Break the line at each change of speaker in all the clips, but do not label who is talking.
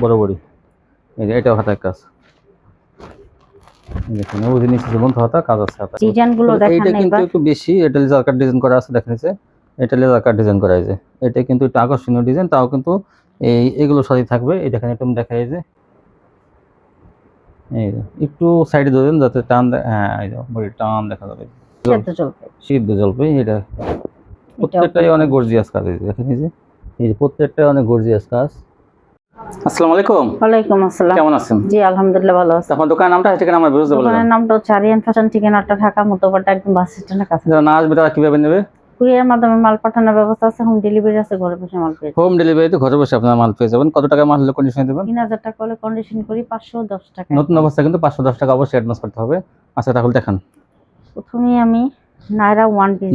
বরাবরই। এই যে এটাও হাতায় কাজ, দেখুন ওই নিচে যেমন হাতা কাজ আছে হাতা।
ডিজাইনগুলো দেখেন
এইটা কিন্তু
এবার
একটু বেশি, এটা লেজার কাট ডিজাইন করা আছে, দেখেন নিচে এটা লেজার কাট ডিজাইন করা আছে। এটা কিন্তু একটু আকর্ষণীয় ডিজাইন, তাও কিন্তু এগুলো সাথে থাকবে। এই দেখেন একটু দেখাই যে এই যে একটু সাইডে ধরেন যাতে টান হ্যাঁ এই যে বডি টান দেখা যাবে। সিদ্ধ জলপাই এটা প্রত্যেকটাই অনেক গর্জিয়াস কাজ। এই যে দেখেন এই যে প্রত্যেকটাই অনেক গর্জিয়াস কাজ। আসসালামু আলাইকুম।
ওয়ালাইকুম আসসালাম।
কেমন আছেন?
জি আলহামদুলিল্লাহ ভালো আছি।
আপনার দোকানের নামটা ঠিকানা আমার বিরুদ্ধে বলবেন।
দোকানের নামটা হচ্ছে আরিয়ান ফ্যাশন, ঠিকানাটা ঢাকা মোতাবারটা একদম বাস স্ট্যান্ডের কাছে।
যারা না আসবে তারা কিভাবে নেবে?
কুরিয়ার মাধ্যমে মাল পাঠানোর ব্যবস্থা আছে, হোম ডেলিভারি আছে, ঘরে বসে মাল পেয়ে যাবেন।
হোম ডেলিভারিতে ঘরে বসে আপনারা মাল পেয়ে যাবেন। কত টাকা মাল হলে কন্ডিশন দেবেন?
3000 টাকা হলে কন্ডিশন করি 510 টাকা।
নতুন অবস্থা কিন্তু 510 টাকা অবশ্যই অ্যাডভান্স করতে হবে। আচ্ছা তাহলে দেখান।
প্রথমেই আমি নায়রা ওয়ান পিস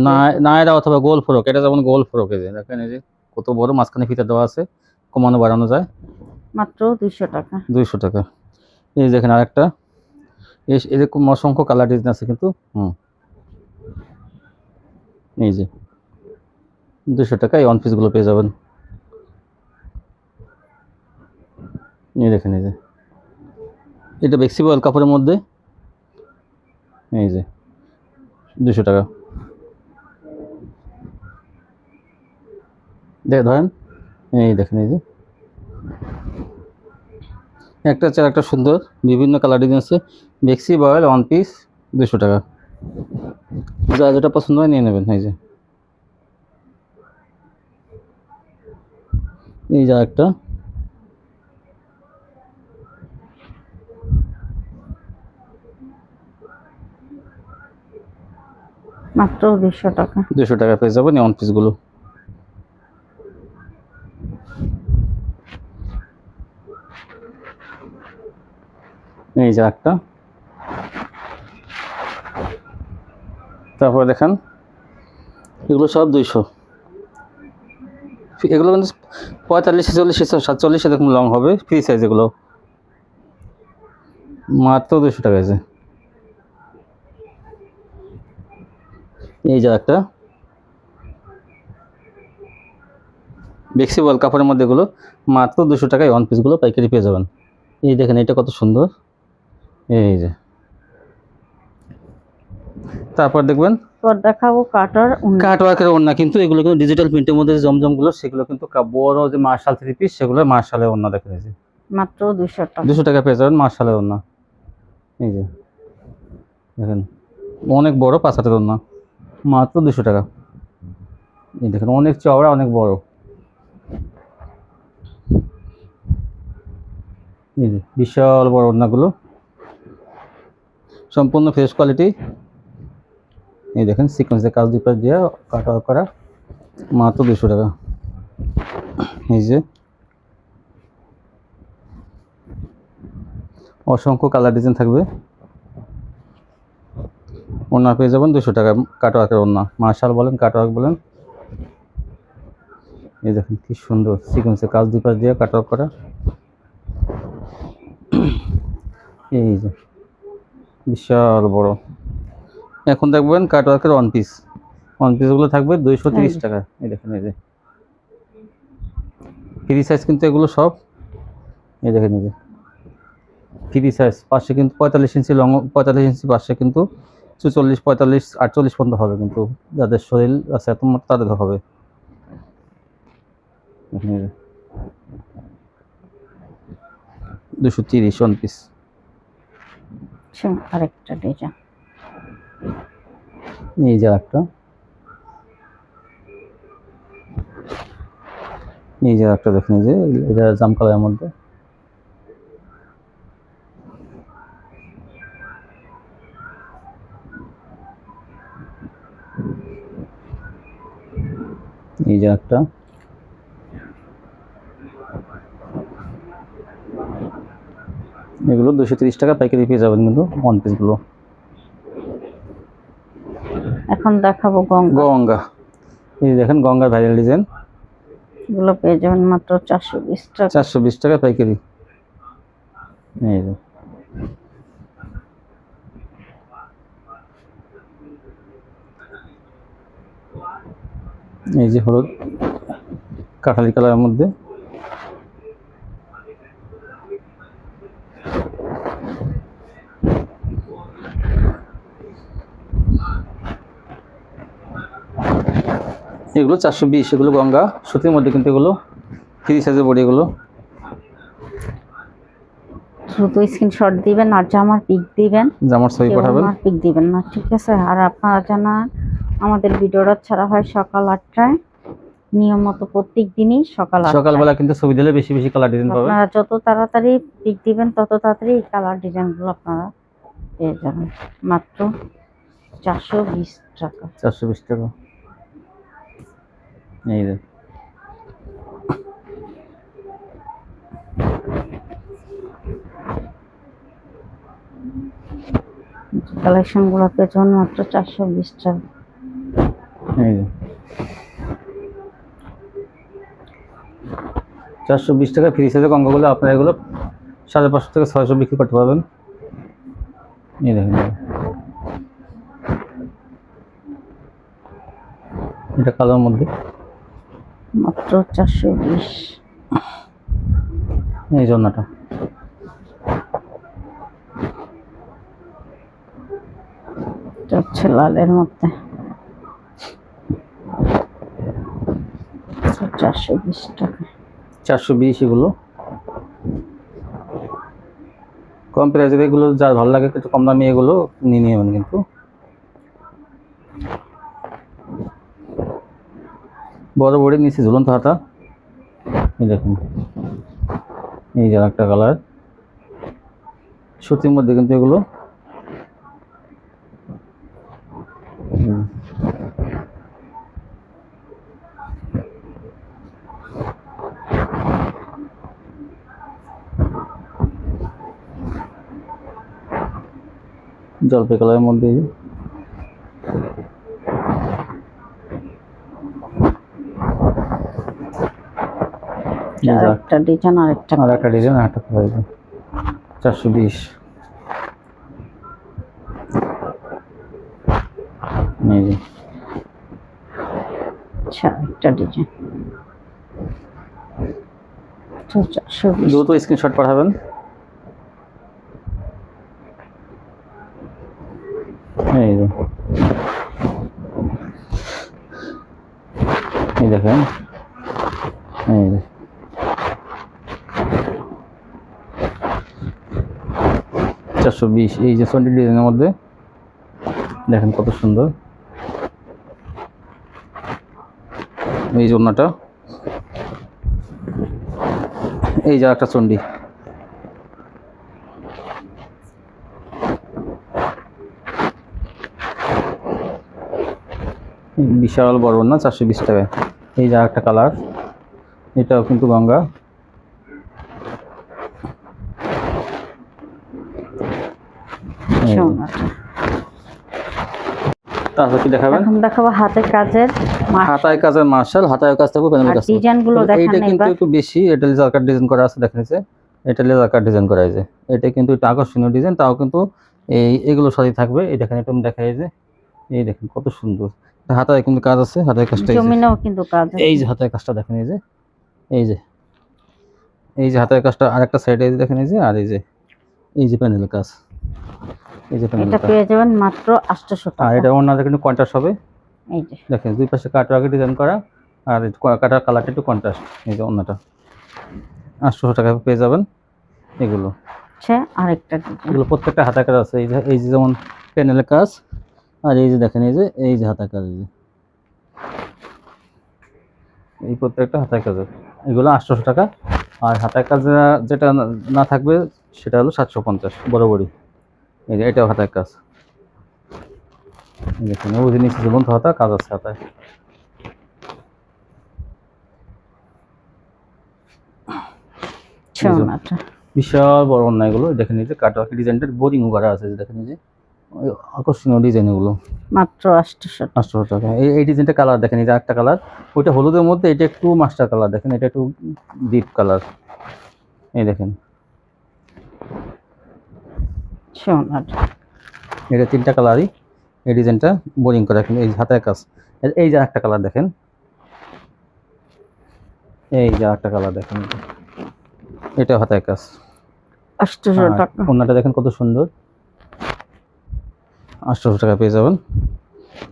নায়রা অথবা গোল ফ্রক, এটা যেমন গোল ফ্রক, এই যে দেখেন এই যে কত বড়, মাঝখানে ফিতা দেওয়া আছে, কমানো বাড়ানো যায়,
মাত্র 200 টাকা।
200 টাকা। এই দেখেন আরেকটা, এরকম অসংখ্য কালার ডিজাইন আছে কিন্তু এই যে 200 টাকা এই ওয়ান পিসগুলো পেয়ে যাবেন। এই দেখেন এই যে এটা ফ্লেক্সিবল কাপড়ের মধ্যে, এই যে 200 টাকা। ধরেন এই দেখেন এই যে একটা চার একটা সুন্দর বিভিন্ন কালার ডিজাইন আছে, ফ্লেক্সিবল ওয়ান পিস 200 টাকা। যা যেটা পছন্দ হয় নিয়ে নেবেন। এই যে একটা
মাত্র 200 টাকা।
200 টাকা পেয়ে যাবেন এই ওয়ান পিসগুলো। এই যে একটা, তারপরে দেখেন এগুলো সব 200। এগুলো কিন্তু 45, 46, 47 এরকম লং হবে, ফ্রি সাইজ এগুলো, মাত্র 200 টাকা আছে। এই যে একটা ফ্লেক্সিবল কাপড়ের মধ্যে এগুলো মাত্র 200 টাকায় ওয়ান পিসগুলো পাইকারি পেয়ে যাবেন। এই দেখেন এটা কত সুন্দর, এই যে। তারপর দেখবেন
দেখাবো
কাটওয়ার্কের ওড়না, কিন্তু এগুলো কিন্তু ডিজিটাল প্রিন্টের মধ্যে জমজমগুলো সেগুলো কিন্তু বড় যে মার্শাল 3 পিস, সেগুলো মার্শালের ওড়না দেখেন এই যে
মাত্র 200 টাকা।
200 টাকা পেয়ে যাবেন মার্শালের ওড়না। এই যে দেখেন অনেক বড় 5 হাতের ওড়না, মাত্র 200 টাকা। এই দেখেন অনেক চওড়া অনেক বড়, এই যে বিশাল বড় ওড়নাগুলো, সম্পূর্ণ ফ্রেশ কোয়ালিটি। এই দেখেন সিকোয়েন্সের কাজ দুপাশ দিয়ে কাটওয়ার্ক করা, মাত্র 200 টাকা। এই যে অসংখ্য কালার ডিজাইন থাকবে, ওড়না পেয়ে যাবেন 200 টাকা, কাটওয়ার্কের ওড়না, মার্শাল বলেন কাটওয়ার্ক বলেন। এই দেখেন কি সুন্দর সিকোয়েন্সের কাজ দুপাশ দিয়ে কাটওয়ার্ক করা। এই যে বিশাল বড়। এখন দেখবেন কাটওয়ার্কের ওয়ান পিসগুলো থাকবে 230 টাকা। এই দেখেন এই যে ফ্রি সাইজ কিন্তু এগুলো সব, এই দেখেন এই যে ফ্রি সাইজ, পাশে কিন্তু 45 ইঞ্চি লং, 45 ইঞ্চি পাশে কিন্তু 44, 45, 48 পর্যন্ত হবে, কিন্তু যাদের শরীর আছে এত মোটা তাদের হবে। 230 ওয়ান পিস।
আরেকটা ডিজাইন,
এই যে একটা, এই যে একটা দেখেন যে এটা জাম কালারের মধ্যে, এই যে একটা, এগুলো 230 টাকা পাইকারি পেয়ে যাবেন কিন্তু ওয়ান পিসগুলো।
এখন দেখাবো
গঙ্গা। এই দেখেন গঙ্গার ভাইরাল ডিজাইন,
এগুলো পেয়ে যাবেন মাত্র 420 টাকা।
420 টাকা পাইকারি। এই যে এই যে হলুদ কাঠালি কালারের মধ্যে, এগুলো 420, এগুলো গঙ্গা সুতির মধ্যে, কিন্তু এগুলো ফ্রি সাইজের বডি এগুলো।
শুধু স্ক্রিনশট দিবেন আর জামার পিক দিবেন,
জামার ছবি পাঠাবেন।
আমার পিক দিবেন না, ঠিক আছে? আর আপনারা জানা আমাদের ভিডিওটা ছাড়া হয় সকাল 8টায়, নিয়ম মতো প্রত্যেক দিনই সকাল 8টায়।
সকালবেলা কিন্তু ছবি দিলে বেশি বেশি কালার ডিজাইন পাবেন।
আপনারা যত তাড়াতাড়ি পিক দিবেন তত তাড়াতাড়ি এই কালার ডিজাইনগুলো আপনারা পেয়ে যাবেন। মাত্র 420 টাকা।
420 টাকা। এই যে
কালেকশনগুলো পেয়ে যাবেন মাত্র 420 টাকা।
এই যে 420 টাকা ফ্রি সাইজের গঙ্গাগুলো আপনারা এগুলো 550 থেকে 600 বিক্রি করতে পারবেন। এই দেখেন, এটা কালোর মধ্যে
মাত্র 420।
এই জন্যটা
এটা হচ্ছে লালের মধ্যে 420 টাকা।
420 এগুলো কম প্রাইসের, এগুলো যার ভালো লাগে একটু কম দামি এগুলো নিয়ে নেবেন। কিন্তু বড় বড়ি নিচে ঝুলন্ত হাতা, এই দেখুন, এই যে একটা কালার সুতির মধ্যে, কিন্তু এগুলো জলপাই কালারের মধ্যে।
একটা ডিজাইন আর একটা
ডিজাইন আর একটা কালার 420। এই যে
আচ্ছা, একটা ডিজাইন 420।
দ্রুত স্ক্রিনশট পাঠাবেন। এই যে এই দেখেন, এই যে 420। এই যে 20 ডিজাইনের মধ্যে দেখেন কত সুন্দর। এই যে ওড়নাটা, এই যে একটা চন্ডি, বিশাল বড় ওড়না 420 টাকায়। এই যে একটা কালার, এটাও কিন্তু গঙ্গা। তারপর কি দেখাবেন?
এখন দেখাবো হাতের কাজের
হাতায় কাজের মার্শাল, হাতায় কাজ থাকবে প্যানেল কাজ।
ডিজাইনগুলো দেখেন
এইটা কিন্তু একটু বেশি, এটা লেজার কাট ডিজাইন করা আছে, দেখেন যে এটা লেজার কাট ডিজাইন করা আছে। এটা কিন্তু একটু আকর্ষণীয় ডিজাইন, তাও কিন্তু এগুলো সাথে থাকবে। এই দেখেন, এটা দেখাই যে এই দেখেন কত সুন্দর। হাতায় কিন্তু কাজ আছে, হাতায় কাজটা
জমিনেও কিন্তু কাজ আছে।
এই যে হাতায় কাজটা দেখেন, এই যে এই যে এই যে হাতায় কাজটা আরেকটা সাইডে দেখেন, এই যে আর এই যে প্যানেল কাজ, এই যে প্যানেল
এটা পেয়ে যাবেন মাত্র 800 টাকা।
আর এটা ওনাদের কিন্তু কন্ট্রাস্ট হবে।
এই যে
দেখেন দুই পাশে কাটওয়ার্কে ডিজাইন করা, আর কাটার কালারটা একটু কন্ট্রাস্ট। এই যে ওনাটা 800 টাকা পেয়ে যাবেন। এগুলো
আচ্ছা, আরেকটা
এগুলো প্রত্যেকটা হাতায় কাজ আছে। এই যে যেমন প্যানেলের কাজ, আর এই যে দেখেন এই যে হাতায় কাজ, এই প্রত্যেকটা হাতায় কাজ। এগুলো 800 টাকা। আর হাতায় কাজ যেটা না থাকবে সেটা হলো 750 বরাবরই। এই যে এটাও হাতায় কাজ, দেখুন ওই নিচে ঝুলন্ত হাতা কাজ আছে হাতায়। বিশাল বড় ওড়না এগুলো, দেখেন এই যে কাটওয়ার্ক ডিজাইনটার বোরিং করা আছে, দেখেন এই যে আকর্ষণীয় ডিজাইন এগুলো
মাত্র 800
টাকা। এই ডিজাইনটা কালার দেখেন, এই যে একটা কালার, ওইটা হলুদের মধ্যে, এটা একটু মাস্টার কালার, দেখেন এটা একটু ডিপ কালার। এই দেখেন এটা 3টা কালারই, এই ডিজাইনটা বোরিং করা। দেখেন এই হাতের কাজ, এই যে একটা কালার দেখেন, এই যে একটা কালার দেখেন, এটা হাতের কাজ
800 টাকা।
ওড়নাটা দেখেন কত সুন্দর, 800 টাকা পেয়ে যাবেন।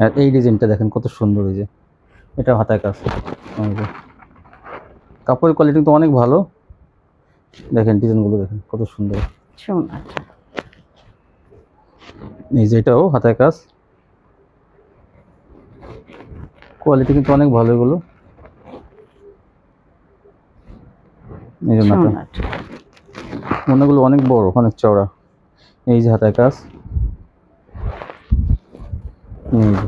আর এই ডিজাইনটা দেখেন কত সুন্দর, এই যে এটা হাতায় কাজ। এই যে কাপড়ের কোয়ালিটি তো অনেক ভালো, দেখেন ডিজাইনগুলো দেখেন কত সুন্দর।
সোনাটা
এই যে এটাও হাতায় কাজ, কোয়ালিটি কিন্তু অনেক ভালো এগুলো। এই যে নাটা
সোনাটা
মনেগুলো অনেক বড়, অনেক চওড়া। এই যে হাতায় কাজ, এই যে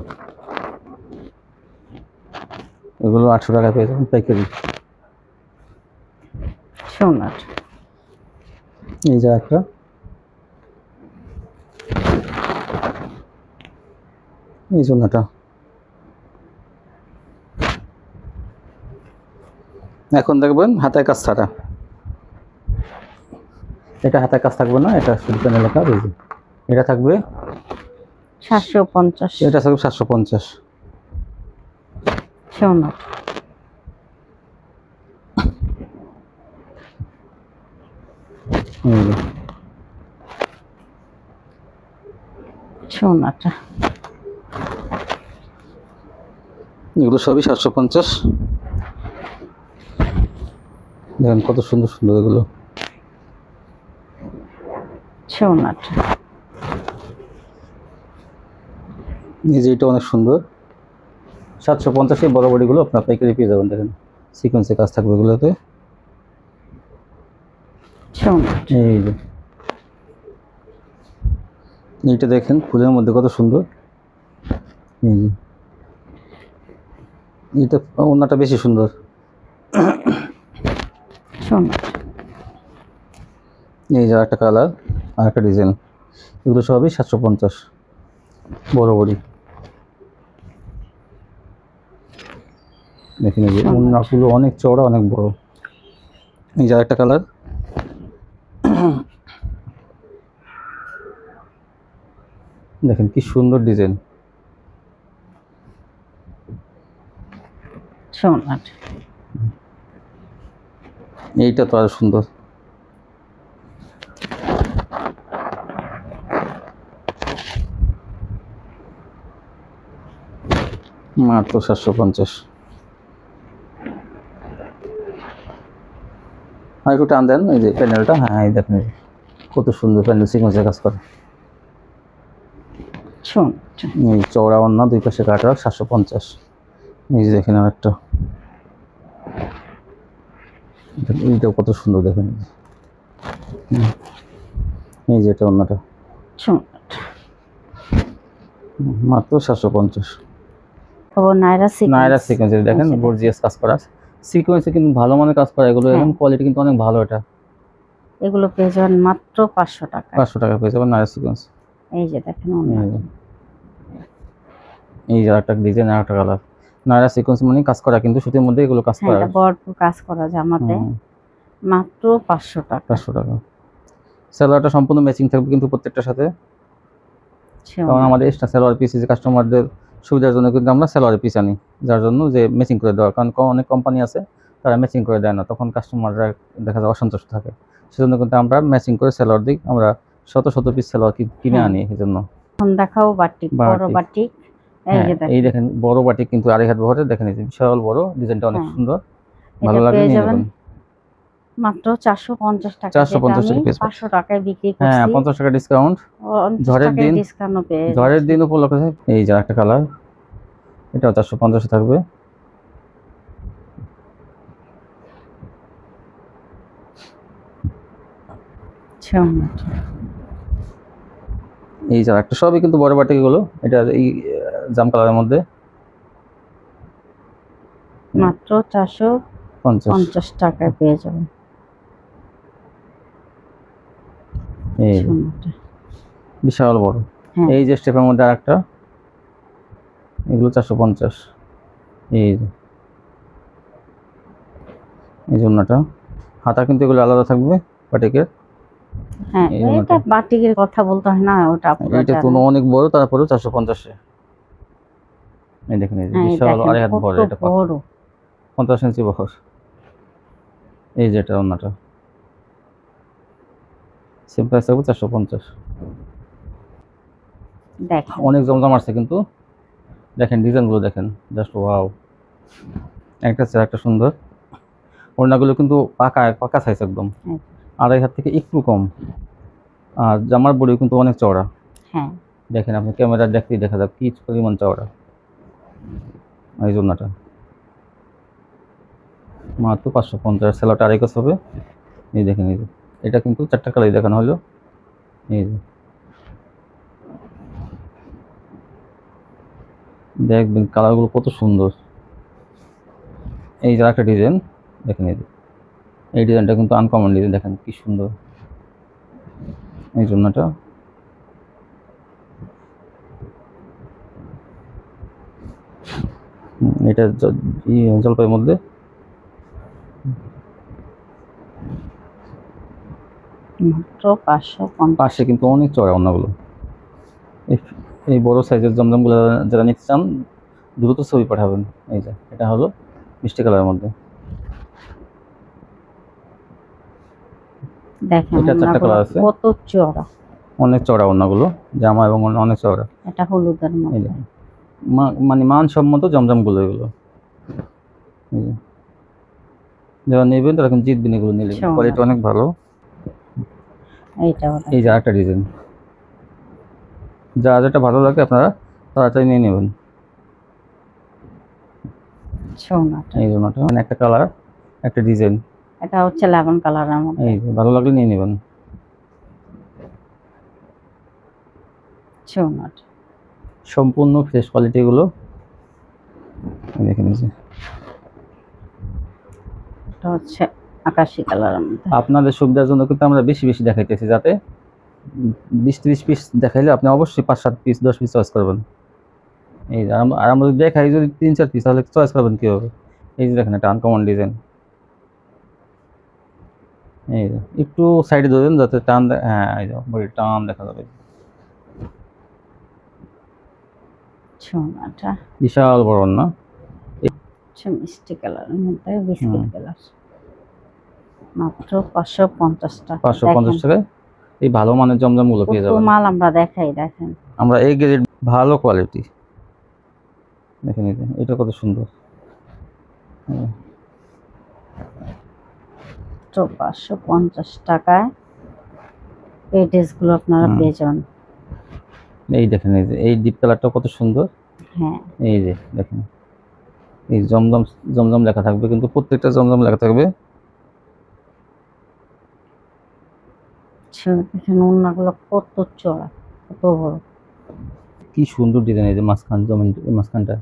এগুলো 800 টাকা পেয়ে যাবেন পাইকারি।
সোনাটা
এই যে একটা, এই জন্যটা এখন দেখবেন হাতায় কাজ ছাড়া, এটা হাতায় কাজ থাকবে না, এটা শুধু প্যানেলের কাজ। এই যে এটা থাকবে
750
এটা থাকবে 750।
সোনাটা
এই যে
সোনাটা
এগুলো সবই 750। দেখেন কত সুন্দর সুন্দর এগুলো।
সোনাটা
এই যে এটা অনেক সুন্দর, 750 বড় বড়িগুলো আপনার পাইকারি পেয়ে যাবেন। দেখেন সিকোয়েন্সে কাজ থাকবে এগুলোতে।
সোনাটা
এই যে এইটা দেখেন ফুলের মধ্যে কত সুন্দর। এই যে এটা ওড়নাটা বেশি সুন্দর।
সোনাটা
এই যে একটা কালার আর একটা ডিজাইন, এগুলো সবই 750 বড় বড়ি। দেখেন এই যে ওড়নাগুলো অনেক চওড়া, অনেক বড়। এই যে একটা কালার, দেখেন কি সুন্দর ডিজাইন।
সোনাটা
এইটা তো আরো সুন্দর। মাত্র 750। আর একটু টান দেন, এই যে প্যানেলটা, হ্যাঁ এই দেখেন এই যে কত সুন্দর প্যানেল সিকোয়েন্সে কাজ করে।
সোনাটা
এই চওড়া ওড়না, দুই পাশে কাটা, 750। এই যে দেখেন আর একটা, এইটাও কত সুন্দর দেখেন। এই যে এটা ওড়নাটা
সোনাটা
মাত্র 750।
খবর নাইরা
নায়রা
সিকোয়েন্স
সিকোয়েন্সে দেখেন গর্জিয়াস কাজ করা, সিকোয়েন্সে কিন্তু ভালো মানের কাজ করা এগুলো, এবং কোয়ালিটি কিন্তু অনেক ভালো। এটা
এগুলো পেয়ে যাবেন মাত্র 500 টাকা।
500 টাকা পেয়ে যাবেন নায়রা সিকোয়েন্স।
এই যে দেখেন ওড়নাটা।
এই যে একটা ডিজাইন আর একটা কালার। নায়রা সিকোয়েন্স মানে কাজ করা, কিন্তু সুতির মধ্যে এগুলো কাজ করা।
এটা ভরপুর কাজ করা জামাতে, মাত্র 500 টাকা।
500 টাকা। সালোয়ারটা সম্পূর্ণ ম্যাচিং থাকবে কিন্তু প্রত্যেকটার সাথে, কারণ আমাদের এক্সট্রা সালোয়ার পিস যে কাস্টমারদের সুবিধার জন্য কিন্তু আমরা সালোয়ারের পিস আনি, যার জন্য যে ম্যাচিং করে দেওয়ার, কারণ অনেক কোম্পানি আছে তারা ম্যাচিং করে দেয় না, তখন কাস্টমাররা দেখা যায় অসন্তুষ্ট থাকে। সেজন্য কিন্তু আমরা ম্যাচিং করে সালোয়ার দিই, আমরা শত শত পিস সালোয়ার কিনে আনি। এই জন্য
এখন দেখাও বাটিক, বড় বাটিক। এই যে
এই দেখেন বড় বাটিক, কিন্তু আড়াই হাত বহরের, দেখেন এই যে বিশাল বড়, ডিজাইনটা অনেক সুন্দর, ভালো লাগে নিয়ে যাবেন।
মাত্র 450 টাকা।
450 টাকা পিস,
500 টাকায় বিক্রি করছি।
হ্যাঁ 50 টাকা ডিসকাউন্ট। ঝড়ের দিন,
ডিসকাউন্ট পেয়ে
ঝড়ের দিন উপলক্ষে। এই যে একটা কালার, এটাও 450 থাকবে। এই যে একটা, সবই কিন্তু বড় বাটিক গুলো। এটা এই জাম কালারের মধ্যে
মাত্র 450 টাকায় পেয়ে যাবেন।
এই বিশাল বড়। এই যে স্টেপের মধ্যে আরেকটা, এগুলো 450। এই যে এই জন্যটা হাতা কিন্তু এগুলো আলাদা থাকবে বাটিকের।
হ্যাঁ এটা বাটিকের কথা বলতে হয় না, ওটা
এটা তো অনেক বড়, তারপরেও 450। এই দেখেন এই যে বিশাল আড়াই হাত বড়, এটা বড় 50 ইঞ্চি বহর। এই যে এটা ওন্নাটা সেম প্রাইস থাকবে 450।
দেখেন
অনেক জমজম আসছে কিন্তু, দেখেন ডিজাইনগুলো দেখেন, জাস্ট ওয়াও। একটা চেয়ে একটা সুন্দর। ওড়নাগুলো কিন্তু পাকা পাকা সাইজ একদম,
হ্যাঁ।
2.5 হাত থেকে একটু কম। আর জামার বডি কিন্তু অনেক চওড়া।
হ্যাঁ,
দেখেন আপনি ক্যামেরা দেখতেই দেখা যাবে কি পরিমাণ চওড়া এই জন্যটা। মাত্র 550, সেলাটা আড়াই গজ হবে। এই দেখেন, এই যে এটা কিন্তু 4টা কালারই দেখানো হলো। এই যে দেখবেন কালারগুলো কত সুন্দর। এই যে একটা ডিজাইন দেখেন, এই যে এই ডিজাইনটা কিন্তু আনকমন ডিজাইন, দেখেন কি সুন্দর এই জন্যটা। এটা জলপাইয়ের মধ্যে
মাত্র 550।
পাশে কিন্তু অনেক চড়া অন্যগুলো। এই বড় সাইজের জমজমগুলো যারা নিতে চান দ্রুত ছবি পাঠাবেন। এই যে এটা হলো মিষ্টি কালারের মধ্যে,
দেখেন
এটা 4টা কালার আছে,
কত চওড়া,
অনেক চড়া অন্যগুলো, জামা এবং ওড়না অনেক চড়া।
এটা হলুদের
এই
মধ্যে।
যে মানে মানসম্মত জমজমগুলো এগুলো। এই যে যারা নেবেন তারা কিন্তু জিতবেন এগুলো নিলে, কোয়ালিটি অনেক ভালো। এই যে আরেকটা ডিজাইন, যা যেটা ভালো লাগে আপনারা তাড়াতাড়ি নিয়ে নেবেন। এই জন্যটা মানে একটা কালার একটা ডিজাইন,
এটা হচ্ছে লেমন কালারের মধ্যে।
এই যে ভালো লাগলে নিয়ে নেবেন। সম্পূর্ণ ফ্রেশ কোয়ালিটি এগুলো। দেখেন এই যে
এটা হচ্ছে আকাশি কালারের মধ্যে।
আপনাদের সুবিধার জন্য কিন্তু আমরা বেশি বেশি দেখাইতেছি, যাতে 20-30 পিস দেখাইলে আপনি অবশ্যই 5-7 পিস 10 পিস চয়েস করবেন। এই যে আর আমরা যদি দেখাই যদি 3-4 পিস, তাহলে চয়েস করবেন কীভাবে? এই যে দেখেন একটা আনকমন ডিজাইন। এই যে একটু সাইডে ধরেন যাতে টান হ্যাঁ এই যে বডি টান দেখা যাবে। বিশাল বড় না,
মিষ্টি কালারের মধ্যে বিস্কিট কালার। মাত্র 550 টাকা।
550 টাকায় এই ভালো মানের জমজমগুলো পেয়ে যাবেন।
মাল আমরা দেখাই, দেখেন
আমরা এই গ্রেড ভালো কোয়ালিটি। দেখেন এই যে এটা কত সুন্দর।
550 টাকায় এই ড্রেসগুলো আপনারা পেয়ে যাবেন।
এই দেখেন এই যে এই ডিপ কালারটা কত সুন্দর।
হ্যাঁ,
এই যে দেখেন এই জমজম জমজম লেখা থাকবে, কিন্তু প্রত্যেকটা জমজম লেখা থাকবে।
দেখেন ওড়নাগুলো কত চড়া, কত বড়,
কি সুন্দর ডিজাইন। এই যে মাঝখান জমিন মাঝখানটা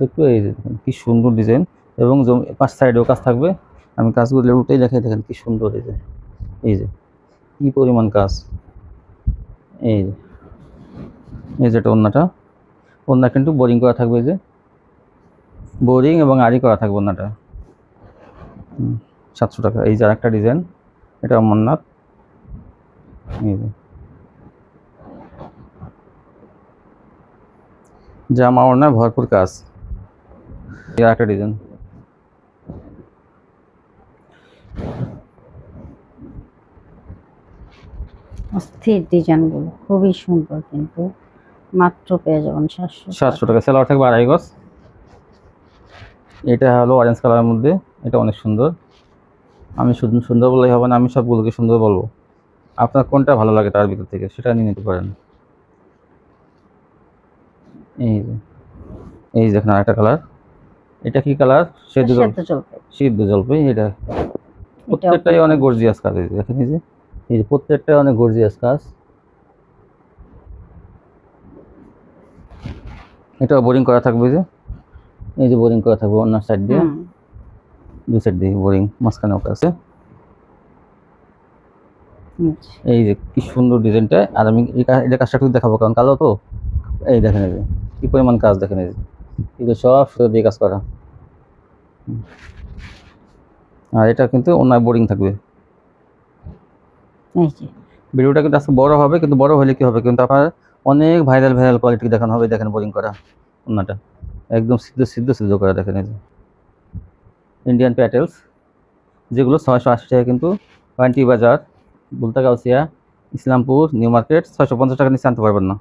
একটু, এই যে দেখেন কি সুন্দর ডিজাইন, এবং পাঁচ সাইডেও কাজ থাকবে। আমি কাজগুলো উঠেই দেখাই, দেখেন কি সুন্দর। এই যে কি পরিমাণ কাজ। এই যে এই যেটা ওড়না কিন্তু বোরিং করা থাকবে, যে বোরিং এবং আড়ি করা থাকবে ওড়নাটা। 700 টাকা। এই যে আরেকটা ডিজাইন, এটা অমরনাথ। এই যে জামা ওড়না ভরপুর কাজ। এই আরেকটা ডিজাইন,
অস্থির ডিজাইনগুলো খুবই সুন্দর, কিন্তু মাত্র পেয়ে যাবেন
700 টাকা। সেলার থাকবে আড়াই গজ। এটা হলো অরেঞ্জ কালারের মধ্যে, এটা অনেক সুন্দর। আমি শুধু সুন্দর বললেই হবে না, আমি সবগুলোকে সুন্দর বলবো। আপনার কোনটা ভালো লাগে তার ভিতর থেকে সেটা নিয়ে নিতে পারেন। এই যে এই দেখেন আরেকটা কালার, এটা কি কালার? সিদ্ধ জলপাই। এটা প্রত্যেকটাই অনেক গর্জিয়াস কাজ। এই দেখেন এই যে প্রত্যেকটাই অনেক গর্জিয়াস কাজ। এটা বোরিং করা থাকবে, যে এই যে বোরিং করা থাকবে অন্য সাইড দিয়ে, দুই সাইড দিয়ে বোরিং, মাঝখানেও আছে। এই যে কি সুন্দর ডিজাইনটা। আর আমি এটা কাজটা একটু দেখাবো, কারণ কালো তো। এই দেখেন এই যে কি পরিমাণ কাজ, দেখেন এই যে এগুলো সব সুতো দিয়ে কাজ করা। আর এটা কিন্তু অন্য বোরিং থাকবে। ভিডিওটা কিন্তু আজকে বড় হবে, কিন্তু বড় হলে কি হবে, কিন্তু আপনার অনেক ভাইরাল কোয়ালিটি দেখানো হবে। দেখেন বোরিং করা ওন্নাটা একদম সিদ্ধ করা। দেখেন এই যে ইন্ডিয়ান প্যাটেলস, যেগুলো 680 টাকা, কিন্তু ওয়ান্টি বাজার, বুলতাগাউসিয়া, ইসলামপুর, নিউ মার্কেট 650 টাকা নিচে আনতে পারবেন না।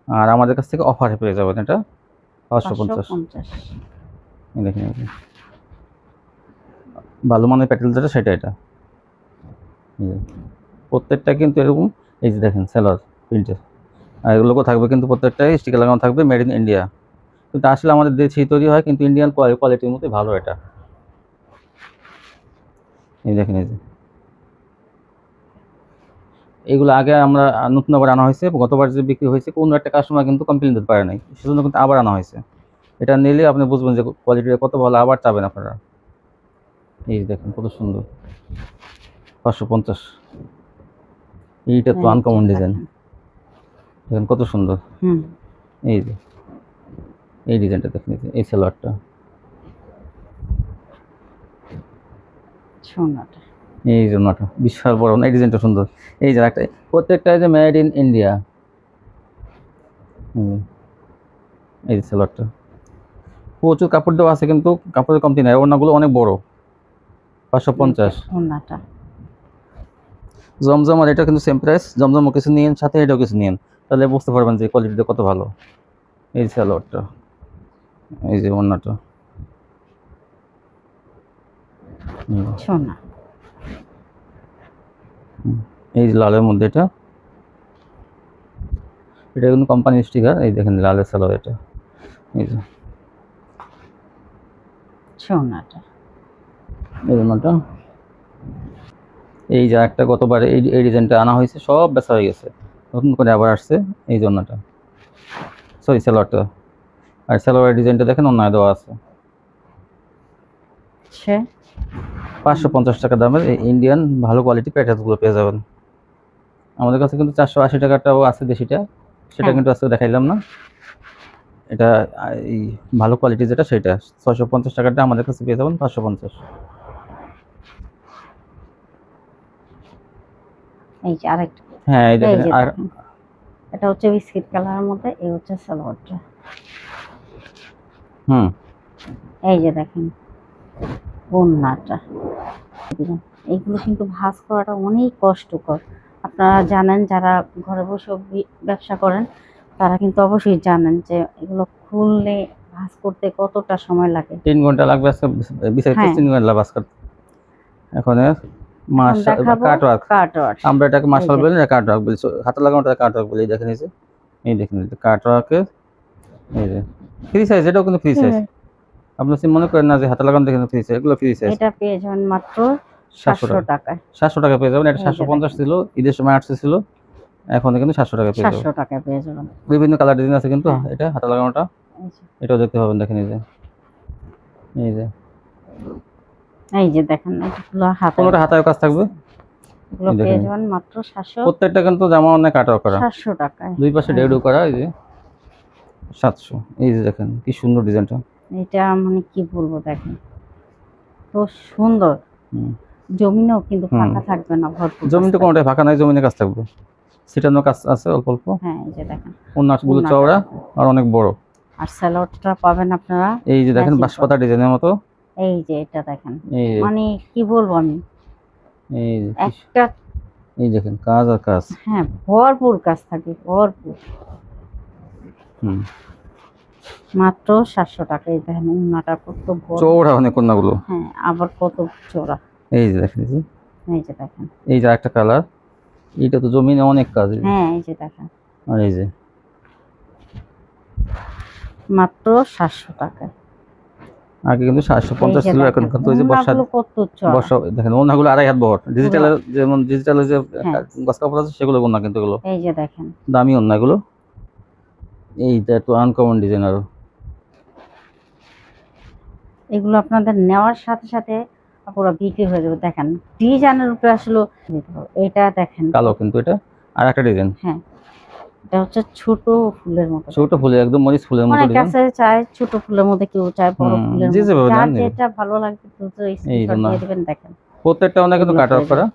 আর আমাদের কাছ থেকে অফারে পেয়ে যাবেন এটা। 550।
550।
এই দেখেন এই যে। ভালো মানের প্যাটেল যেটা সেটা এটা। এই যে। প্রত্যেকটা কিন্তু এরকম, এই যে দেখেন সেলার প্রিন্টের, আর এগুলোকে থাকবে কিন্তু প্রত্যেকটাই স্টিকার লাগানো থাকবে মেড ইন ইন্ডিয়া। কিন্তু আসলে আমাদের দেশেই তৈরি হয়, কিন্তু ইন্ডিয়ান কোয়ালিটির মধ্যে ভালো এটা। এই দেখেন এই যে, এগুলো আগে আমরা নতুন আবার আনা হয়েছে, গতবার যে বিক্রি হয়েছে কোনো একটা কাস্টমার কিন্তু কমপ্লেন দিতে পারে নাই, সেজন্য কিন্তু আবার আনা হয়েছে। এটা নিলে আপনি বুঝবেন যে কোয়ালিটিটা কত ভালো, আবার চাবেন আপনারা। এই যে দেখেন কত সুন্দর, 550। এইটা তো আনকমন ডিজাইন, দেখেন কত সুন্দর। এই যে এই ডিজাইনটা দেখেন, এই সালোয়ারটা,
সোনাটা,
এই জন্যটা বিশাল বড় না, এই ডিজাইনটা সুন্দর। এই যে একটা, প্রত্যেকটা যে মেড ইন ইন্ডিয়া। এই যে সালোয়ারটা প্রচুর কাপড় দেওয়া আছে, কিন্তু কাপড়ের কমতি নাই, ওড়নাগুলো অনেক বড়। 550।
সোনাটা,
জমজম আর এটা কিন্তু সেম প্রাইস, জমজমও কিছু নিয়েন সাথে এটাও কিছু নিয়েন, তাহলে বুঝতে পারবেন যে কোয়ালিটিটা কত ভালো। এই সালোয়ারটা, এই যে ওড়নাটা,
সোনা,
এই যে লালের মধ্যে এটা, এটা কিন্তু কোম্পানি স্টিকার। এই দেখেন লালের সালোয়ার এটা, এই যে
সোনাটা,
এই ওড়নাটা। এই যে একটা গতবার এই ডিজাইনটা আনা হয়েছে, সব বেচা হয়ে গেছে, নতুন করে আবার আসছে এই জন্যটা, সরি সালোয়ারটা। আর সালোয়ারের ডিজাইনটা দেখেন অন্যায় দেওয়া আছে। 550 টাকা দামের এই ইন্ডিয়ান ভালো কোয়ালিটি প্যাটার্নগুলো পেয়ে যাবেন। আমাদের কাছে কিন্তু 480 টাকাটাও আছে দেশিটা, সেটা কিন্তু আজকে দেখাইলাম না। এটা এই ভালো কোয়ালিটি যেটা সেটা 650 টাকাটা আমাদের কাছে পেয়ে যাবেন 550।
এই যে আরেকটা,
হ্যাঁ এই দেখেন, আর
এটা হচ্ছে বিস্কিট কালারের মধ্যে, এই হচ্ছে সালোয়ারটা। এই যে দেখেন ওড়নাটা, এইগুলো কিন্তু ভাঁজ করাটা অনেক কষ্টকর। আপনারা জানেন, যারা ঘরে বসে ব্যবসা করেন তারা কিন্তু অবশ্যই জানেন যে এগুলো খুললে ভাঁজ করতে কতটা সময় লাগে।
3 ঘন্টা লাগবে আজকে, বিস্তারিত 3 ঘন্টা লাগবে আজকে। এখন কাটওয়ার্ক, আমরা এটাকে মার্শাল বলি না, কাটওয়ার্ক বলি, হাতে লাগানোটা কাটওয়ার্ক বলি। দেখেন এই যে, এই দেখেন কাটওয়ার্কের, এই যে ফ্রি সাইজ, এটাও কিন্তু ফ্রি সাইজ। আপনি মনে করেন না যে হাতে লাগানো দেখেন ফ্রি সাইজ, এগুলো ফ্রি সাইজ।
এটা পেয়ে যাবেন মাত্র 700 টাকায়।
700 টাকা পেয়ে যাবেন। এটা 750 ছিল, ঈদের সময় 800 ছিল, এখন কিন্তু 700 টাকা পেয়ে যাবেন।
700 টাকায় পেয়ে যাবেন।
বিভিন্ন কালার ডিজাইন আছে কিন্তু এটা হাতে লাগানোটা, এটাও দেখতে পাবেন। দেখেন এই যে, এই যে
এই যে দেখেন, এগুলো
কোনটা হাতায় কাজ থাকবে,
এগুলো পেয়ে যাবেন মাত্র 700।
প্রত্যেকটা কিন্তু জামা অনেক কাটওয়ার্ক করা,
700 টাকায়,
দুই পাশে ডেডু করা। এই যে 700। এই যে দেখেন কি সুন্দর ডিজাইনটা,
এটা মানে কি বলবো, দেখেন তো সুন্দর। জমিনেও কিন্তু ফাঁকা থাকবে না, ভরপুর।
জমিতে কোনোটাই ফাঁকা নাই, জমিনে কাজ থাকবে, সেটানো কাজ আছে অল্প অল্প।
হ্যাঁ এই যে দেখেন
ওড়নাগুলো চওড়া আর অনেক বড়।
আর সালোয়ারটা পাবেন আপনারা
এই যে দেখেন বাঁশপাতা ডিজাইনের মতো।
এই যে এটা দেখেন, মানে কি বলবো আমি,
এই
একটা,
এই দেখেন কাজ আর কাজ,
হ্যাঁ ভরপুর কাজ থাকে, ভরপুর। মাত্র 700 টাকায়। দেখেন ওড়নাটা কত বড়,
চওড়া অনেক ওড়নাগুলো।
হ্যাঁ আবার কত চওড়া।
এই যে দেখেন,
এই যে দেখেন,
এই যে একটা কালার, এটা তো জমিনে অনেক কাজ।
হ্যাঁ এই যে দেখেন,
আর এই যে
মাত্র 700 টাকায়।
আগে কিন্তু 750 ছিল, এখন কিন্তু ওই যে বর্ষা দেখেন ওড়নাগুলো 2.5 হাত বড়। ডিজিটালের যেমন ডিজিটালের যে গস কাপড় আছে সেগুলো ওড়না কিন্তু এগুলো
এই যে দেখেন
দামি ওড়না এগুলো। এইটা তো আনকমন ডিজাইন, আরো
এগুলো আপনাদের নেওয়ার সাথে সাথে পুরো বিক্রি হয়ে যাবে। দেখেন ডিজাইনের উপরে আসলে এটা দেখেন
কালো, কিন্তু এটা আর একটা ডিজাইন।
হ্যাঁ এটা হচ্ছে ছোট ফুলের মতো,
ছোট ফুলে একদম মরিচ ফুলের মতো
অনেক
ডিজাইন।
কাছে চায় ছোট ফুলের মধ্যে, কেউ চায় বড় ফুলের মধ্যে, যার যেটা ভালো লাগবে দ্রুত স্ক্রিনশট দিয়ে দিবেন। দেখেন
প্রত্যেকটা অনেক কিন্তু কাটওয়ার্ক করা।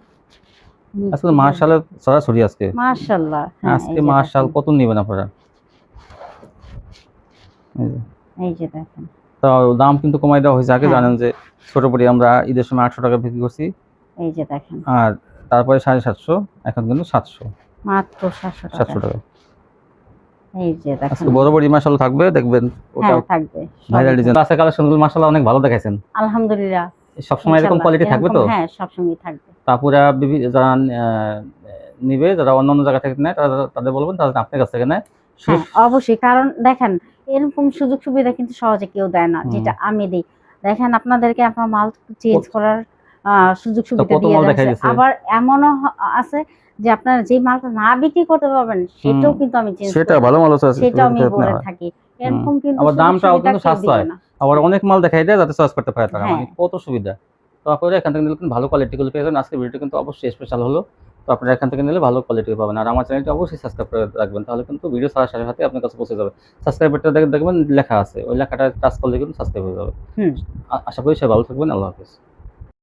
আজকে মাশাআল্লাহ সরাসরি আজকে
মাশাআল্লাহ,
আজকে মাশাআল্লাহ কত নেবেন আপনারা।
এই যে দেখেন,
তো দাম কিন্তু কমাই দেওয়া হয়েছে। আগে জানেন যে ছোট পরি আমরা ঈদের সময় 800 টাকা বিক্রি করছি,
এই যে দেখেন,
আর তারপরে 750, এখন কিন্তু 700,
মাত্র 700 টাকা। এই যে দেখেন,
আজকে বড় বড় মাশাআল্লাহ থাকবে, দেখবেন ওটা
হ্যাঁ থাকবে সবই
ভাইরাল
থাকবে।
ডিজাইন আছে, কালেকশনগুলো মাশাআল্লাহ অনেক ভালো দেখাইছেন।
আলহামদুলিল্লাহ।
সব সময় এরকম
ইনশাআল্লাহ,
কোয়ালিটি থাকবে তো?
হ্যাঁ সবসময় থাকবে।
তারপরে যারা নিবে, যারা অন্য জায়গা থেকে নেয় তাদের বলবেন তারা আপনার কাছ থেকে নেয়।
হ্যাঁ অবশ্যই, কারণ দেখেন এরকম সুযোগ সুবিধা কিন্তু সহজে কেউ দেয় না, যেটা আমি দিই। দেখেন আপনাদেরকে আপনার মাল চেঞ্জ করার সুযোগ সুবিধা
কত
দিয়ে
মাল দেখাই
দিয়েছে।
দিছে।
আবার এমনও আছে যে আপনার যে মালটা না বিক্রি করতে পারবেন সেটাও কিন্তু আমি চেঞ্জ
সেটা ভালো মাল আছে,
সেটাও আমি বলে থাকি। এরকম কিন্তু
আবার
সুযোগ
দামটাও
সুবিধা
কিন্তু
কেউ দিবে
সাশ্রয়।
না।
আবার অনেক মাল দেখাই দেয় যাতে চয়েস করতে পারে তারা,
হ্যাঁ।
মানে কত সুবিধা। তো আপনারা এখান থেকে নিলে কিন্তু ভালো কোয়ালিটিগুলো পেয়ে যাবেন। আজকে ভিডিওটা কিন্তু অবশ্যই স্পেশাল হলো। তো আপনারা এখান থেকে নিলে ভালো কোয়ালিটি পাবেন। আর আমার চ্যানেলটি অবশ্যই সাবস্ক্রাইব করে রাখবেন, তাহলে কিন্তু ভিডিও ছাড়ার সাথে সাথে আপনার কাছে পৌঁছে যাবে। সাবস্ক্রাইবারটা দেখবেন লেখা আছে, ওই লেখাটা টাচ করলে কিন্তু সাবস্ক্রাইব হয়ে যাবে। আশা করি সবাই ভালো থাকবেন। আল্লাহ হাফেজ।